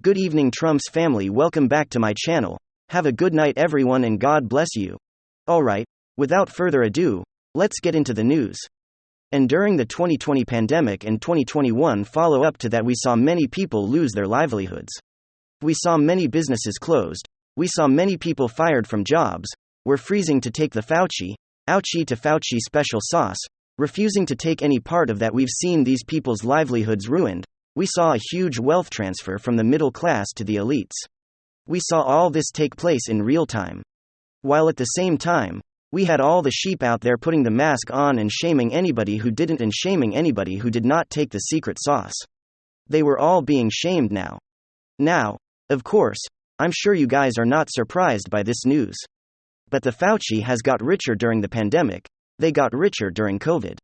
Good evening, Trump's family. Welcome back to my channel. Have a good night, everyone, and God bless you. Alright, without further ado, let's get into the news. And during the 2020 pandemic and 2021 follow up to that, we saw many people lose their livelihoods. We saw many businesses closed. We saw many people fired from jobs. We're freezing to take the ouchie to Fauci special sauce, refusing to take any part of that. We've seen these people's livelihoods ruined. We saw a huge wealth transfer from the middle class to the elites. We saw all this take place in real time. While at the same time, we had all the sheep out there putting the mask on and shaming anybody who didn't and shaming anybody who did not take the secret sauce. They were all being shamed now. Now, of course, I'm sure you guys are not surprised by this news. But the Fauci has got richer during the pandemic. They got richer during COVID.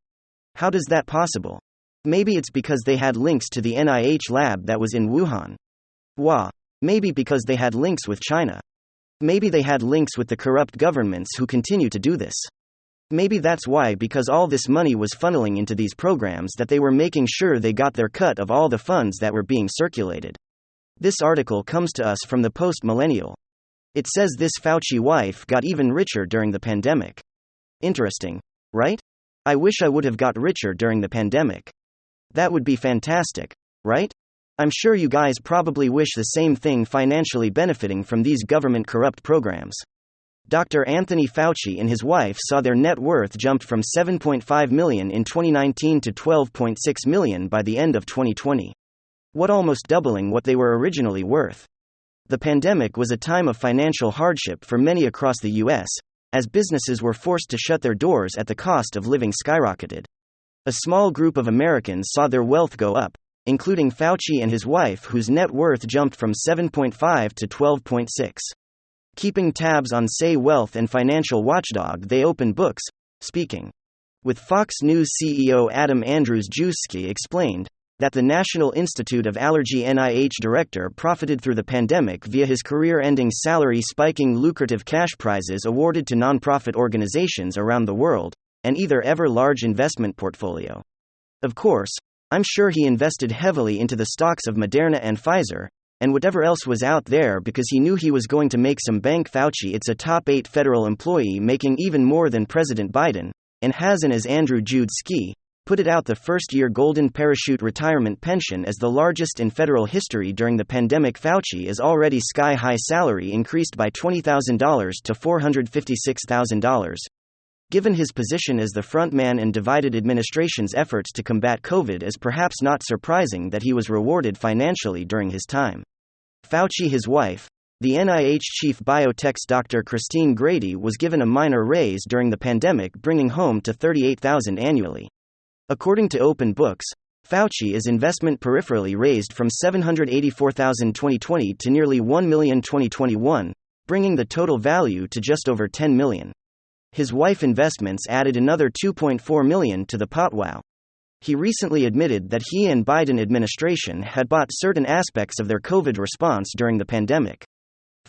How does that possible? Maybe it's because they had links to the NIH lab that was in Wuhan. Maybe because they had links with China. Maybe they had links with the corrupt governments who continue to do this. Maybe that's why, because all this money was funneling into these programs, that they were making sure they got their cut of all the funds that were being circulated. This article comes to us from the Post-Millennial. It says this Fauci wife got even richer during the pandemic. Interesting, right? I wish I would have got richer during the pandemic. That would be fantastic, right? I'm sure you guys probably wish the same thing, financially benefiting from these government corrupt programs. Dr. Anthony Fauci and his wife saw their net worth jumped from $7.5 million in 2019 to $12.6 million by the end of 2020. What, almost doubling what they were originally worth. The pandemic was a time of financial hardship for many across the US, as businesses were forced to shut their doors at the cost of living skyrocketed. A small group of Americans saw their wealth go up, including Fauci and his wife, whose net worth jumped from 7.5 to 12.6. Keeping tabs on Say Wealth and financial watchdog, they open books, speaking with Fox News CEO Adam Andrzejewski explained that the National Institute of Allergy NIH director profited through the pandemic via his career-ending salary-spiking lucrative cash prizes awarded to nonprofit organizations around the world, and either ever large investment portfolio. Of course, I'm sure he invested heavily into the stocks of Moderna and Pfizer, and whatever else was out there, because he knew he was going to make some bank. Fauci, it's a top 8 federal employee making even more than President Biden, and has, and as Andrzejewski put it out, the first-year golden parachute retirement pension as the largest in federal history during the pandemic. Fauci is already sky-high salary increased by $20,000 to $456,000. Given his position as the frontman and divided administration's efforts to combat COVID, is perhaps not surprising that he was rewarded financially during his time. Fauci, his wife, the NIH chief biotech's Dr. Christine Grady, was given a minor raise during the pandemic, bringing home to $38,000 annually. According to Open Books, Fauci's investment peripherally raised from $784,000 2020 to nearly $1 million 2021, bringing the total value to just over $10 million. His wife investments added another $2.4 million to the pot. Wow. He recently admitted that he and Biden administration had bought certain aspects of their COVID response during the pandemic.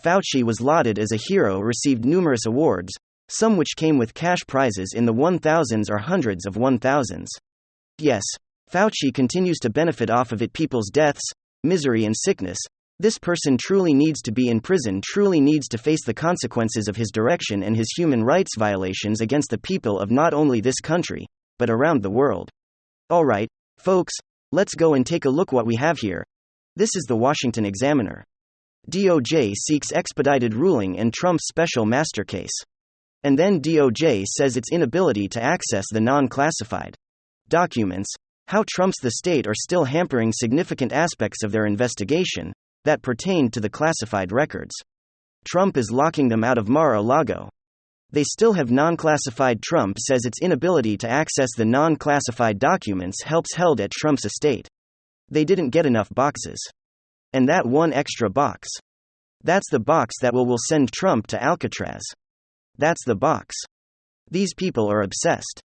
Fauci was lauded as a hero, received numerous awards, some which came with cash prizes in the 1,000s or hundreds of 1,000s. Yes, Fauci continues to benefit off of it. People's deaths, misery and sickness. This person truly needs to be in prison, truly needs to face the consequences of his direction and his human rights violations against the people of not only this country, but around the world. Alright, folks, let's go and take a look what we have here. This is the Washington Examiner. DOJ seeks expedited ruling in Trump's special master case. And then DOJ says its inability to access the non-classified documents, how Trump's the state are still hampering significant aspects of their investigation that pertained to the classified records. Trump is locking them out of Mar-a-Lago. They still have non-classified. Trump says its inability to access the non-classified documents helps held at Trump's estate. They didn't get enough boxes. And that one extra box. That's the box that will send Trump to Alcatraz. That's the box. These people are obsessed.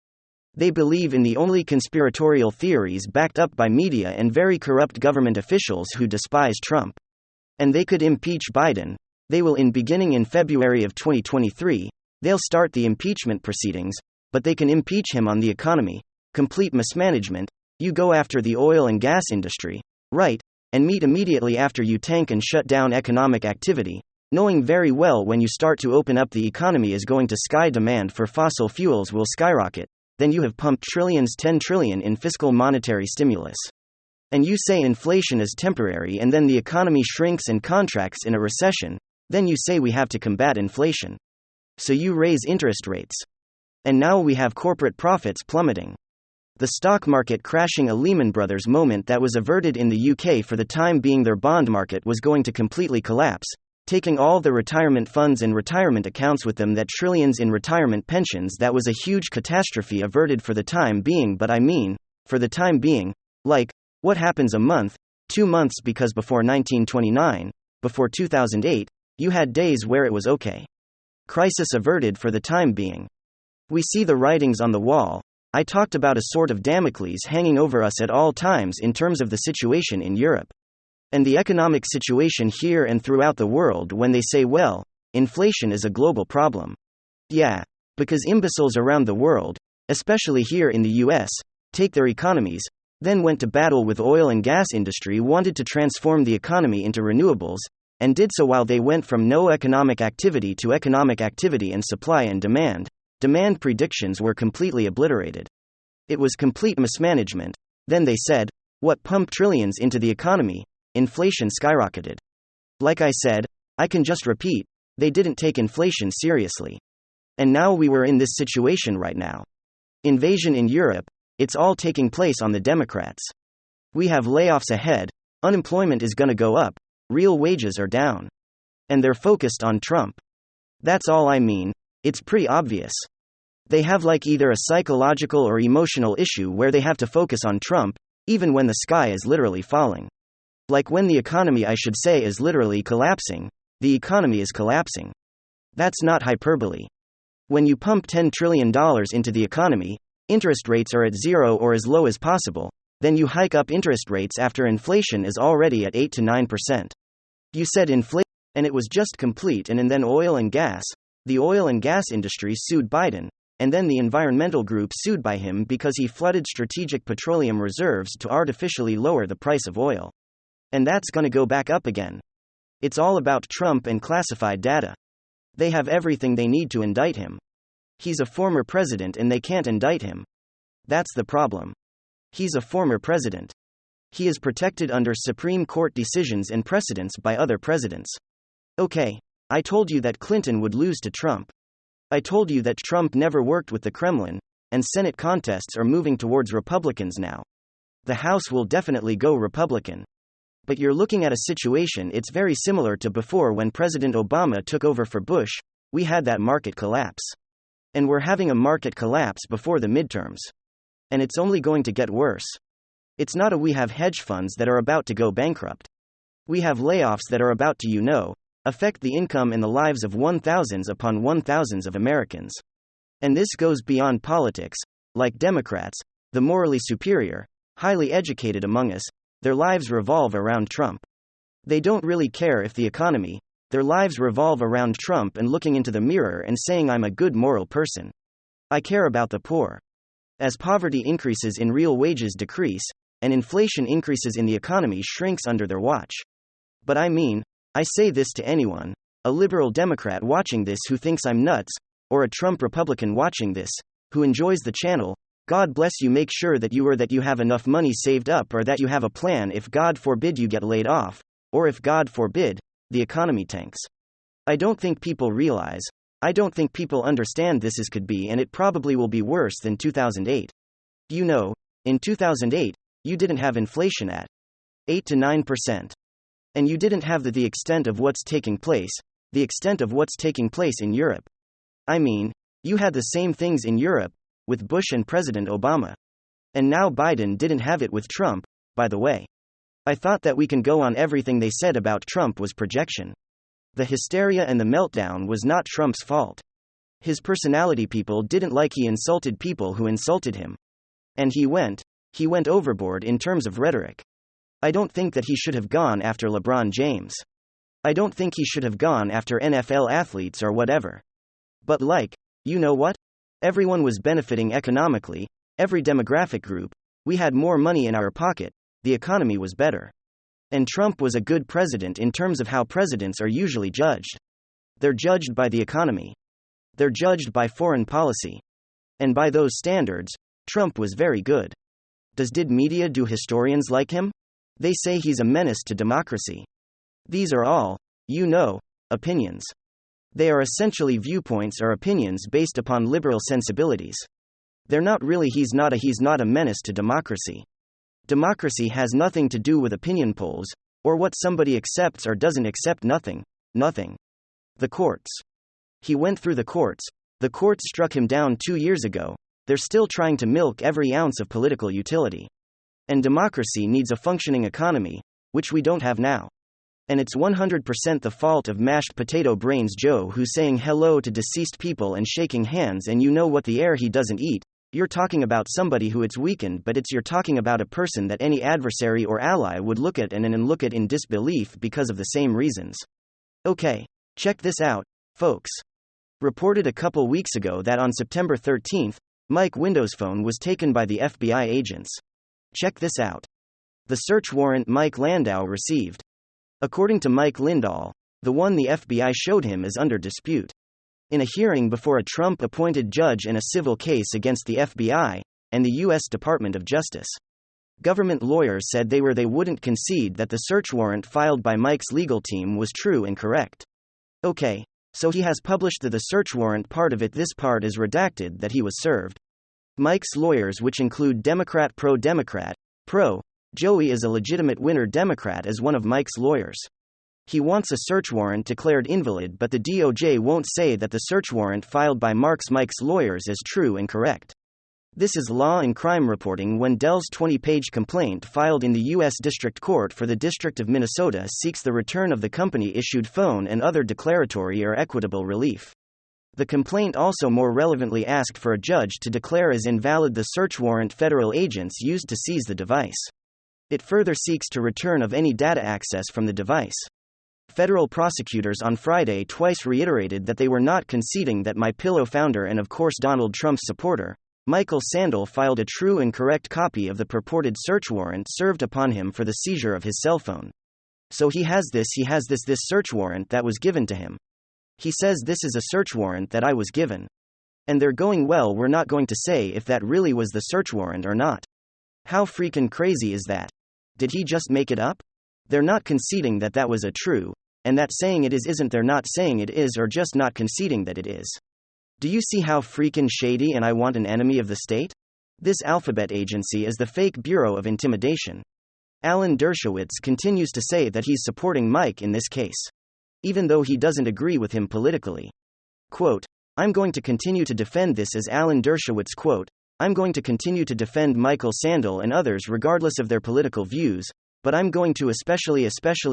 They believe in the only conspiratorial theories backed up by media and very corrupt government officials who despise Trump. And they could impeach Biden. They will, beginning in February of 2023, they'll start the impeachment proceedings, but they can impeach him on the economy, complete mismanagement. You go after the oil and gas industry, right? and meet immediately after you tank and shut down economic activity, knowing very well when you start to open up the economy is going to sky, demand for fossil fuels will skyrocket, then you have pumped trillions, 10 trillion in fiscal monetary stimulus. And you say inflation is temporary, and then the economy shrinks and contracts in a recession, then you say we have to combat inflation. So you raise interest rates. And now we have corporate profits plummeting. The stock market crashing, a Lehman Brothers moment that was averted in the UK for the time being. Their bond market was going to completely collapse, taking all the retirement funds and retirement accounts with them, that trillions in retirement pensions. That was a huge catastrophe averted for the time being, but I mean, for the time being, like, what happens a month, 2 months, because before 1929, before 2008, you had days where it was okay. Crisis averted for the time being. We see the writings on the wall. I talked about a sort of Damocles hanging over us at all times in terms of the situation in Europe. And the economic situation here and throughout the world when they say, well, inflation is a global problem. Yeah, because imbeciles around the world, especially here in the US, take their economies, then went to battle with oil and gas industry, wanted to transform the economy into renewables, and did so while they went from no economic activity to economic activity, and supply and demand. Demand predictions were completely obliterated. It was complete mismanagement. Then they said, what, pumped trillions into the economy? Inflation skyrocketed. Like I said, I can just repeat, they didn't take inflation seriously. And now we were in this situation right now. Invasion in Europe, it's all taking place on the Democrats. We have layoffs ahead, unemployment is gonna go up, real wages are down. And they're focused on Trump. That's all I mean, it's pretty obvious. They have like either a psychological or emotional issue where they have to focus on Trump, even when the sky is literally falling. Like when the economy, I should say, is literally collapsing, the economy is collapsing. That's not hyperbole. When you pump $10 trillion into the economy, interest rates are at zero or as low as possible, then you hike up interest rates after inflation is already at 8 to 9%. You said inflation, and it was just complete. And then oil and gas. The oil and gas industry sued Biden, and then the environmental group sued by him because he flooded strategic petroleum reserves to artificially lower the price of oil. And that's gonna go back up again. It's all about Trump and classified data. They have everything they need to indict him. He's a former president and they can't indict him. That's the problem. He's a former president. He is protected under Supreme Court decisions and precedents by other presidents. Okay, I told you that Clinton would lose to Trump. I told you that Trump never worked with the Kremlin, and Senate contests are moving towards Republicans now. The House will definitely go Republican. But you're looking at a situation, it's very similar to before when President Obama took over for Bush. We had that market collapse. And we're having a market collapse before the midterms. And it's only going to get worse. It's not we have hedge funds that are about to go bankrupt. We have layoffs that are about to, affect the income and the lives of 1,000s upon 1,000s of Americans. And this goes beyond politics. Like Democrats, the morally superior, highly educated among us, their lives revolve around Trump. They don't really care if the economy, their lives revolve around Trump and looking into the mirror and saying I'm a good moral person. I care about the poor. As poverty increases and real wages decrease, and inflation increases in the economy shrinks under their watch. But I mean, I say this to anyone, a liberal Democrat watching this who thinks I'm nuts, or a Trump Republican watching this, who enjoys the channel, God bless you. Make sure that you have enough money saved up, or that you have a plan if God forbid you get laid off, or if God forbid, the economy tanks. I don't think people realize, I don't think people understand this could be, and it probably will be worse than 2008. In 2008, you didn't have inflation at 8 to 9%. And you didn't have the extent of what's taking place, the extent of what's taking place in Europe. I mean, you had the same things in Europe, with Bush and President Obama. And now Biden didn't have it with Trump, by the way. I thought that we can go on everything they said about Trump was projection. The hysteria and the meltdown was not Trump's fault. His personality, people didn't like, he insulted people who insulted him. And he went overboard in terms of rhetoric. I don't think that he should have gone after LeBron James. I don't think he should have gone after NFL athletes or whatever. But you know what? Everyone was benefiting economically, every demographic group, we had more money in our pocket, the economy was better. And Trump was a good president in terms of how presidents are usually judged. They're judged by the economy. They're judged by foreign policy. And by those standards, Trump was very good. Did media do historians like him? They say he's a menace to democracy. These are all, opinions. They are essentially viewpoints or opinions based upon liberal sensibilities. They're not really he's not a menace to democracy. Democracy has nothing to do with opinion polls, or what somebody accepts or doesn't accept. Nothing. The courts. He went through the courts. The courts struck him down 2 years ago. They're still trying to milk every ounce of political utility. And democracy needs a functioning economy, which we don't have now. And it's 100% the fault of mashed potato brains Joe who's saying hello to deceased people and shaking hands, and you know what the air he doesn't eat. You're talking about somebody who it's weakened, but you're talking about a person that any adversary or ally would look at and look at in disbelief because of the same reasons. Okay, check this out, folks. Reported a couple weeks ago that on September 13th, Mike Windows' phone was taken by the FBI agents. Check this out. The search warrant Mike Landau received. According to Mike Lindahl, the one the FBI showed him is under dispute. In a hearing before a Trump-appointed judge in a civil case against the FBI and the U.S. Department of Justice. Government lawyers said they wouldn't concede that the search warrant filed by Mike's legal team was true and correct. Okay, so he has published the search warrant part of it. This part is redacted that he was served. Mike's lawyers, which include Democrat, Joey is a legitimate winner. Democrat is one of Mike's lawyers. He wants a search warrant declared invalid, but the DOJ won't say that the search warrant filed by Mike's lawyers is true and correct. This is law and crime reporting when Dell's 20-page complaint filed in the U.S. District Court for the District of Minnesota seeks the return of the company-issued phone and other declaratory or equitable relief. The complaint also more relevantly asked for a judge to declare as invalid the search warrant federal agents used to seize the device. It further seeks to return of any data access from the device. Federal prosecutors on Friday twice reiterated that they were not conceding that MyPillow founder and of course Donald Trump's supporter, Michael Sandel, filed a true and correct copy of the purported search warrant served upon him for the seizure of his cell phone. So he has this search warrant that was given to him. He says this is a search warrant that I was given. And they're going, well, we're not going to say if that really was the search warrant or not. How freaking crazy is that? Did he just make it up? They're not conceding that that was a true, and that saying it isn't. They're not saying it is or just not conceding that it is. Do you see how freaking shady? And I want an enemy of the state? This alphabet agency is the fake Bureau of Intimidation. Alan Dershowitz continues to say that he's supporting Mike in this case, even though he doesn't agree with him politically. Quote, I'm going to continue to defend this as Alan Dershowitz. Quote, I'm going to continue to defend Michael Sandel and others regardless of their political views, but I'm going to especially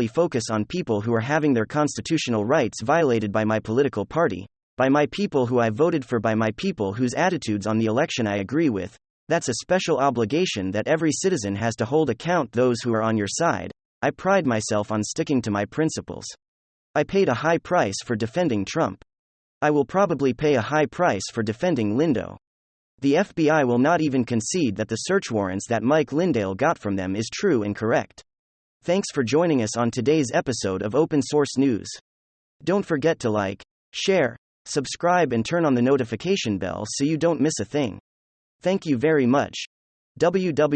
focus on people who are having their constitutional rights violated by my political party, by my people who I voted for, by my people whose attitudes on the election I agree with. That's a special obligation that every citizen has to hold account those who are on your side. I pride myself on sticking to my principles. I paid a high price for defending Trump. I will probably pay a high price for defending Lindo. The FBI will not even concede that the search warrants that Mike Lindell got from them is true and correct. Thanks for joining us on today's episode of Open Source News. Don't forget to like, share, subscribe and turn on the notification bell so you don't miss a thing. Thank you very much. www